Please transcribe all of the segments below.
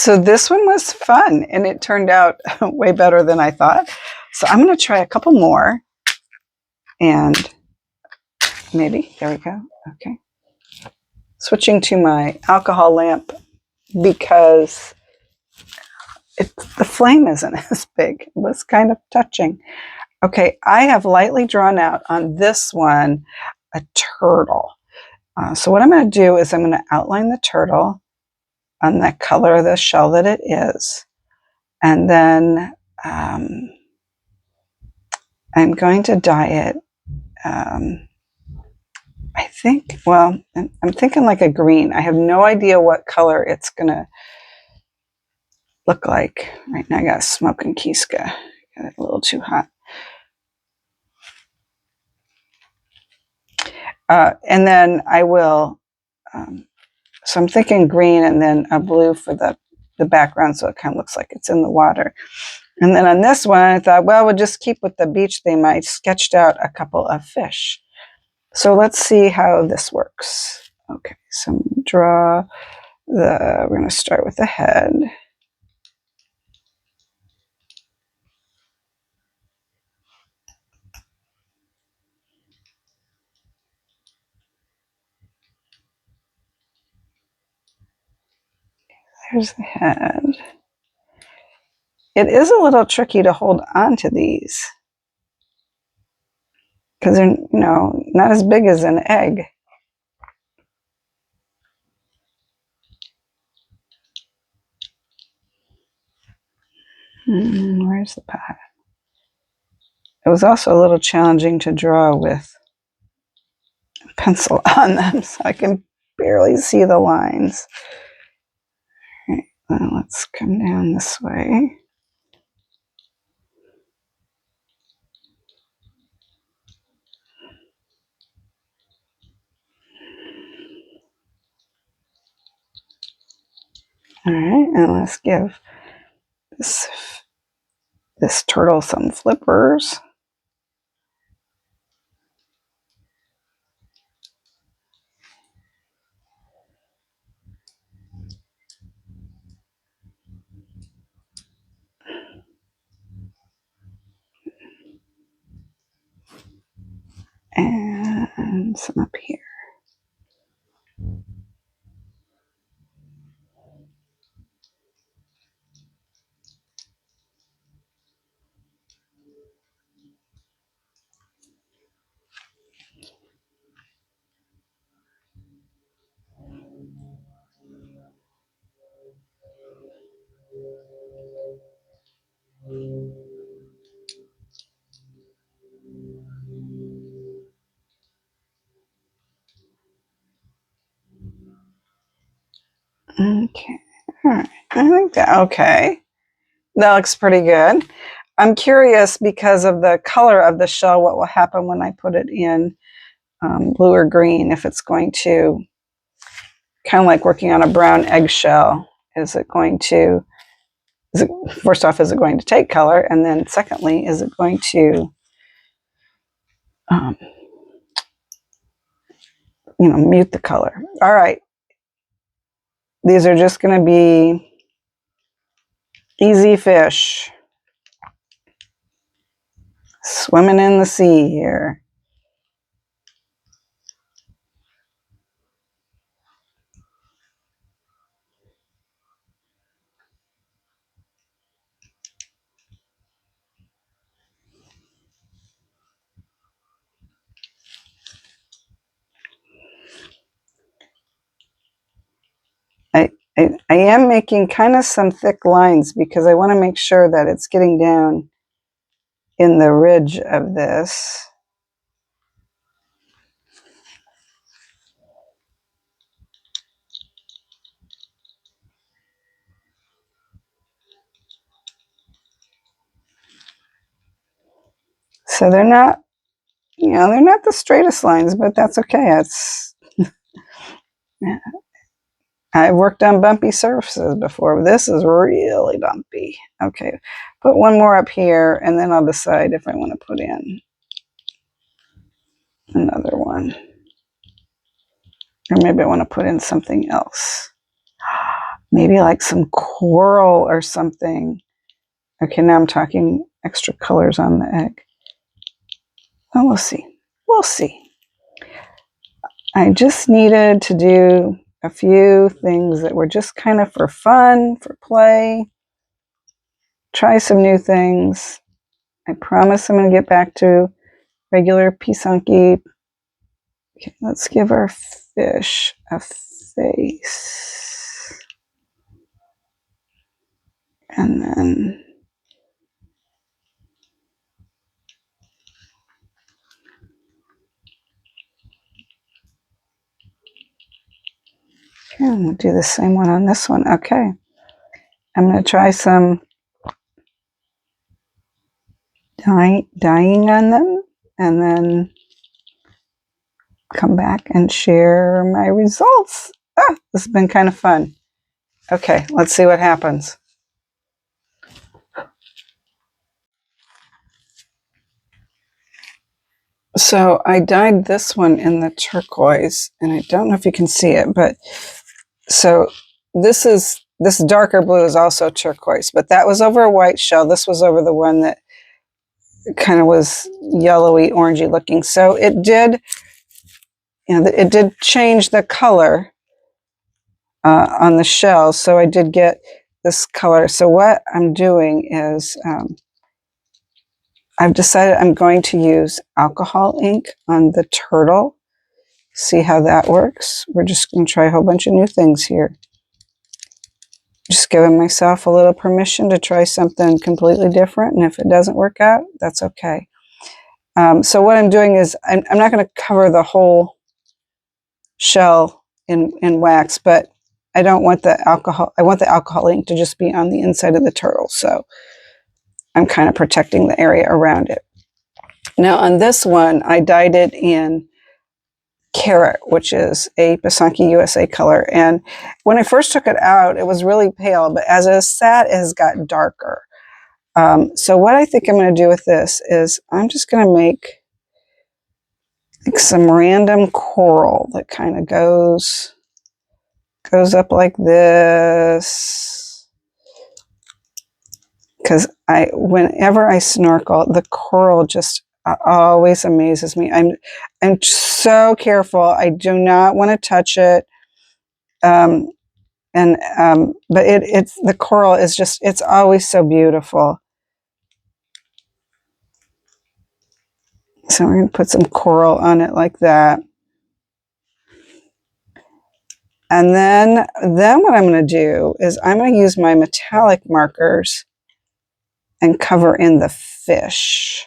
So this one was fun, and it turned out way better than I thought. So I'm going to try a couple more, and maybe, there we go. Okay. Switching to my alcohol lamp because the flame isn't as big. It was kind of touching. Okay, I have lightly drawn out on this one a turtle. So what I'm going to do is I'm going to outline the turtle on the color of the shell that it is. And then I'm going to dye it. I think, well, I'm thinking like a green. I have no idea what color it's going to look like. Right now I got a smoking Kiska. Got it a little too hot. And then I will, so I'm thinking green and then a blue for the background so it kind of looks like it's in the water. And then on this one, I thought, well, we'll just keep with the beach theme. I sketched out a couple of fish. So let's see how this works. Okay, so I'm going to draw we're going to start with the head. There's the head. It is a little tricky to hold on to these because they're, not as big as an egg. Where's the pot? It was also a little challenging to draw with a pencil on them, so I can barely see the lines. All right, well, let's come down this way. All right, and let's give this turtle some flippers. And some up here. Okay, all right. I think that looks pretty good. I'm curious because of the color of the shell, what will happen when I put it in blue or green, if it's going to, kind of like working on a brown eggshell, first off, is it going to take color? And then secondly, is it going to, mute the color? All right. These are just going to be easy fish swimming in the sea here. I am making kind of some thick lines because I want to make sure that it's getting down in the ridge of this. So they're not, they're not the straightest lines, but that's okay. I've worked on bumpy surfaces before. This is really bumpy. Okay, put one more up here, and then I'll decide if I want to put in another one. Or maybe I want to put in something else. maybe like some coral or something. Okay, now I'm talking extra colors on the egg. Oh, we'll see. We'll see. I just needed to do a few things that were just kind of for fun, for play. Try some new things. I promise I'm going to get back to regular Pysanky. Okay, let's give our fish a face. And then okay, I'm going to do the same one on this one. Okay. I'm going to try some dyeing on them and then come back and share my results. This has been kind of fun. Okay, let's see what happens. So I dyed this one in the turquoise, and I don't know if you can see it, but so this darker blue is also turquoise, but that was over a white shell. This was over the one that kind of was yellowy, orangey looking. So it did, it did change the color on the shell. So I did get this color. So what I'm doing is I've decided I'm going to use alcohol ink on the turtle. See how that works. We're just going to try a whole bunch of new things here. Just giving myself a little permission to try something completely different. And if it doesn't work out, that's okay. So what I'm doing is I'm not going to cover the whole shell in wax, but I don't want the alcohol. I want the alcohol ink to just be on the inside of the turtle. So I'm kind of protecting the area around it. Now on this one, I dyed it in Carrot, which is a Pysanky USA color. And when I first took it out, it was really pale, but as it sat, it has got darker. So what I think I'm going to do with this is I'm just going to make like some random coral that kind of goes up like this. Because whenever I snorkel, the coral just always amazes me. I'm so careful. I do not want to touch it. But it's the coral is just, it's always so beautiful. So we're going to put some coral on it like that. And then what I'm going to do is I'm going to use my metallic markers and cover in the fish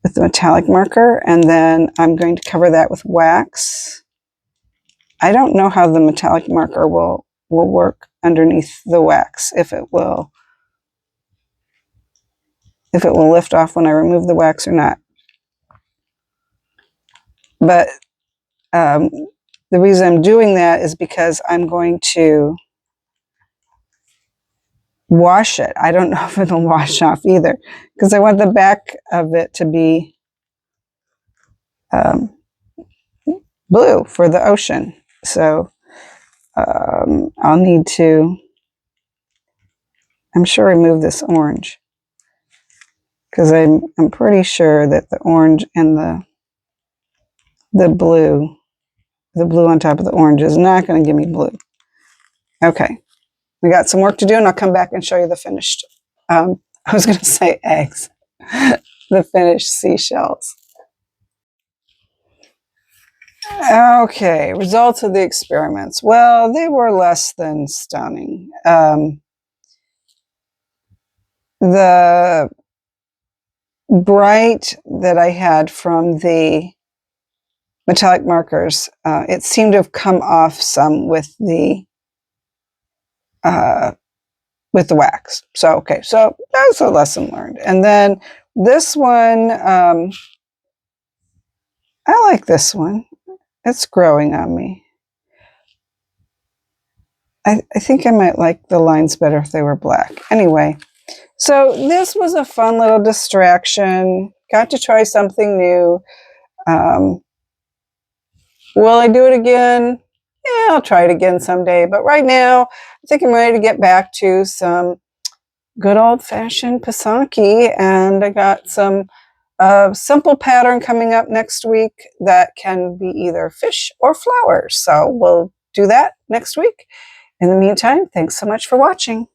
with the metallic marker. And then I'm going to cover that with wax. I don't know how the metallic marker will work underneath the wax, if it will lift off when I remove the wax or not. But the reason I'm doing that is because I'm going to wash it. I don't know if it'll wash off either, because I want the back of it to be blue for the ocean. So I'll need to, I'm sure, remove this orange, because I'm pretty sure that the orange and the blue on top of the orange is not going to give me blue. Okay, we got some work to do, and I'll come back and show you the finished. I was going to say eggs, the finished seashells. Okay, results of the experiments. Well, they were less than stunning. The bright that I had from the metallic markers, it seemed to have come off some with the wax. So, okay, so that's a lesson learned. And then this one, I like this one. It's growing on me. I think I might like the lines better if they were black. Anyway, so this was a fun little distraction. Got to try something new. Will I do it again? Yeah, I'll try it again someday. But right now, I think I'm ready to get back to some good old-fashioned Pysanky, and I got some simple pattern coming up next week that can be either fish or flowers. So we'll do that next week. In the meantime, thanks so much for watching.